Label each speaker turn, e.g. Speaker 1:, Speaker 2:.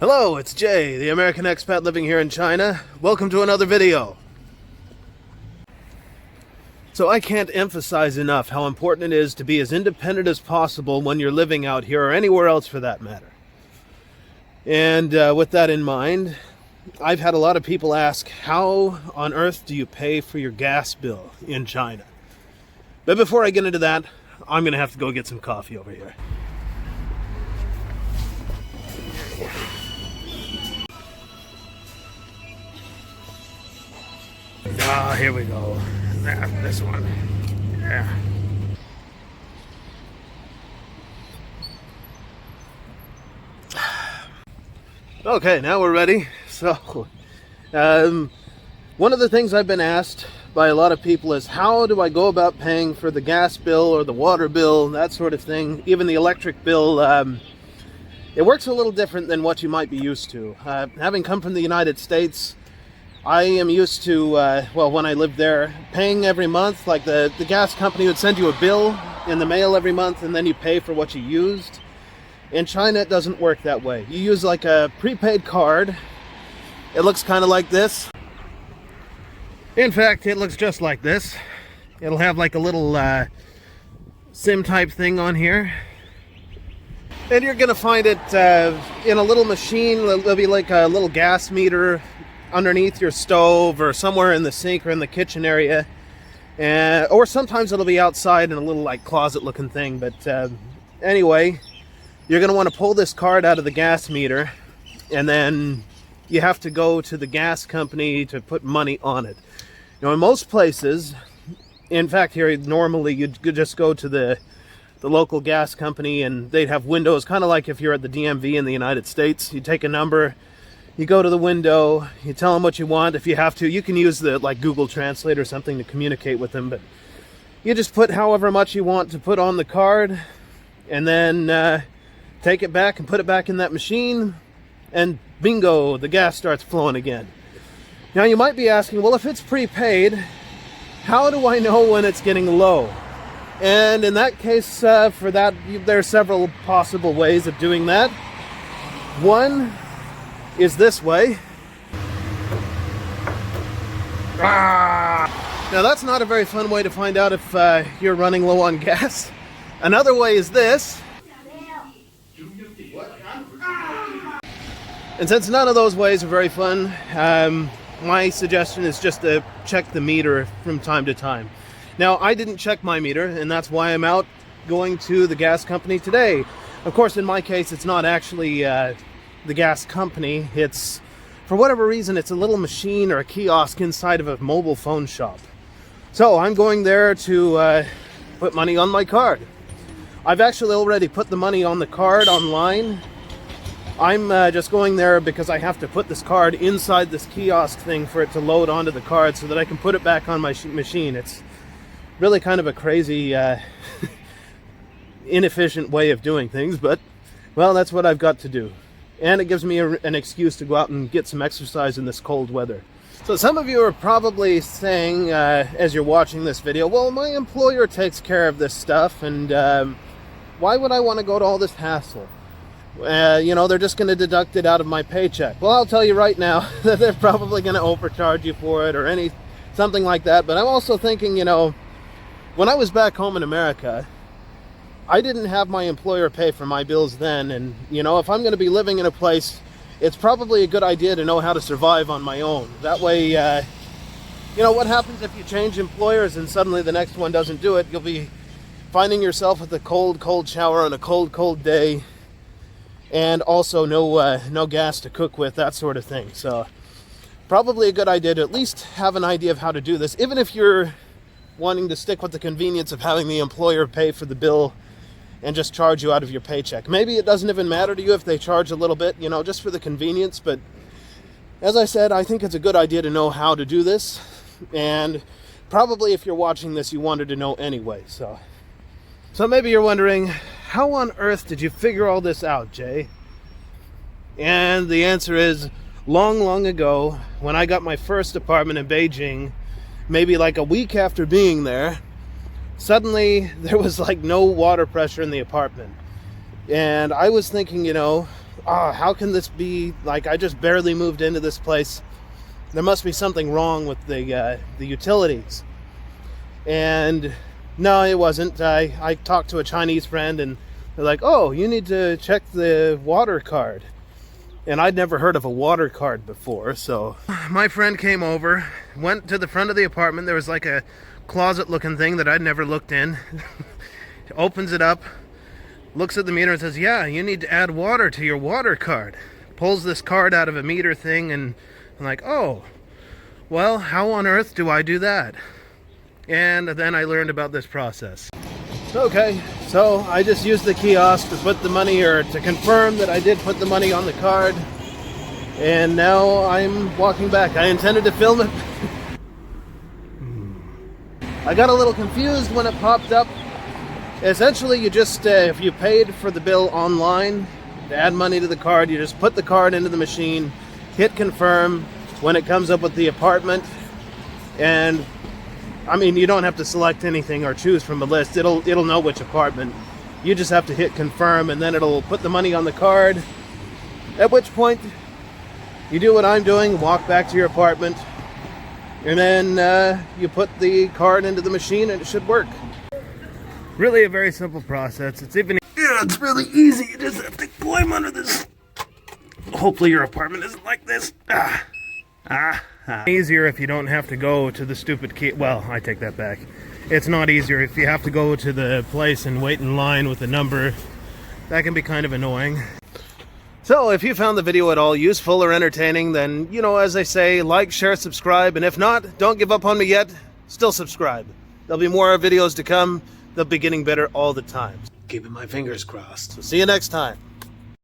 Speaker 1: Hello, it's Jay, the American expat living here in China. Welcome to another video. So I can't emphasize enough how important it is to be as independent as possible when you're living out here or anywhere else for that matter. And with that in mind, I've had a lot of people ask, how on earth do you pay for your gas bill in China? But before I get into that, I'm going to have to go get some coffee over here. Ah, here we go. This one. Yeah. Okay, now we're ready. So, one of the things I've been asked by a lot of people is, how do I go about paying for the gas bill or the water bill, that sort of thing, even the electric bill. It works a little different than what you might be used to. Having come from the United States, I am used to, when I lived there, paying every month. Like the gas company would send you a bill in the mail every month, and then you pay for what you used. In China, it doesn't work that way. You use like a prepaid card. It looks kind of like this. In fact, it looks just like this. It'll have like a little SIM type thing on here. And you're going to find it in a little machine. There'll be like a little gas meter underneath your stove or somewhere in the sink or in the kitchen area, or sometimes it'll be outside in a little like closet looking thing. But anyway, you're going to want to pull this card out of the gas meter, and then you have to go to the gas company to put money on it. You know, in most places, in fact here normally you'd just go to the local gas company, and they'd have windows, kind of like if you're at the DMV in the United States. You take a number, you go to the window, you tell them what you want. If you have to, you can use the like Google Translate or something to communicate with them, but you just put however much you want to put on the card, and then take it back and put it back in that machine, and bingo, the gas starts flowing again. Now you might be asking, well, if it's prepaid, how do I know when it's getting low? And in that case, for that, there are several possible ways of doing that. One is this way. Now that's not a very fun way to find out if you're running low on gas. Another way is this. And since none of those ways are very fun, my suggestion is just to check the meter from time to time. Now, I didn't check my meter, and that's why I'm out going to the gas company today. Of course, in my case, it's not actually the gas company. It's, for whatever reason, it's a little machine or a kiosk inside of a mobile phone shop. So I'm going there to put money on my card. I've actually already put the money on the card online. I'm just going there because I have to put this card inside this kiosk thing for it to load onto the card so that I can put it back on my machine. It's really kind of a crazy, inefficient way of doing things, but, well, that's what I've got to do. And it gives me an excuse to go out and get some exercise in this cold weather. So some of you are probably saying, as you're watching this video, well, my employer takes care of this stuff, and why would I want to go to all this hassle? You know, they're just going to deduct it out of my paycheck. Well, I'll tell you right now that they're probably going to overcharge you for it or something like that. But I'm also thinking, you know, when I was back home in America, I didn't have my employer pay for my bills then. And, you know, if I'm going to be living in a place, it's probably a good idea to know how to survive on my own. That way, you know, what happens if you change employers and suddenly the next one doesn't do it? You'll be finding yourself with a cold shower on a cold day. And also no gas to cook with, that sort of thing. So probably a good idea to at least have an idea of how to do this, even if you're wanting to stick with the convenience of having the employer pay for the bill and just charge you out of your paycheck. Maybe it doesn't even matter to you if they charge a little bit, you know, just for the convenience. But as I said, I think it's a good idea to know how to do this. And probably if you're watching this, you wanted to know anyway. So maybe you're wondering, how on earth did you figure all this out, Jay? And the answer is, long ago, when I got my first apartment in Beijing, maybe like a week after being there, suddenly there was like no water pressure in the apartment. And I was thinking, you know, how can this be? Like, I just barely moved into this place. There must be something wrong with the utilities. And no, it wasn't. I talked to a Chinese friend, and they're like, oh, you need to check the water card. And I'd never heard of a water card before, so my friend came over, went to the front of the apartment. There was like a closet looking thing that I'd never looked in. Opens it up, looks at the meter and says, yeah, you need to add water to your water card. Pulls this card out of a meter thing, and I'm like, oh, well, how on earth do I do that? And then I learned about this process. Okay, so I just used the kiosk to put the money, or to confirm that I did put the money on the card. And now I'm walking back. I intended to film it. I got a little confused when it popped up. Essentially, you just, if you paid for the bill online, to add money to the card, you just put the card into the machine, hit confirm. When it comes up with the apartment, and I mean, you don't have to select anything or choose from a list. It'll know which apartment. You just have to hit confirm, and then it'll put the money on the card. At which point, you do what I'm doing, walk back to your apartment, and then you put the card into the machine, and it should work. Really a very simple process. It's really easy. You just have to climb under this. Hopefully your apartment isn't like this. Easier if you don't have to go to the stupid key. Well, I take that back. It's not easier if you have to go to the place and wait in line with a number. That can be kind of annoying. So if you found the video at all useful or entertaining, then, you know, as I say, like, share, subscribe, and if not, don't give up on me yet. Still subscribe. There'll be more videos to come. They'll be getting better all the time. Keeping my fingers crossed. So see you next time.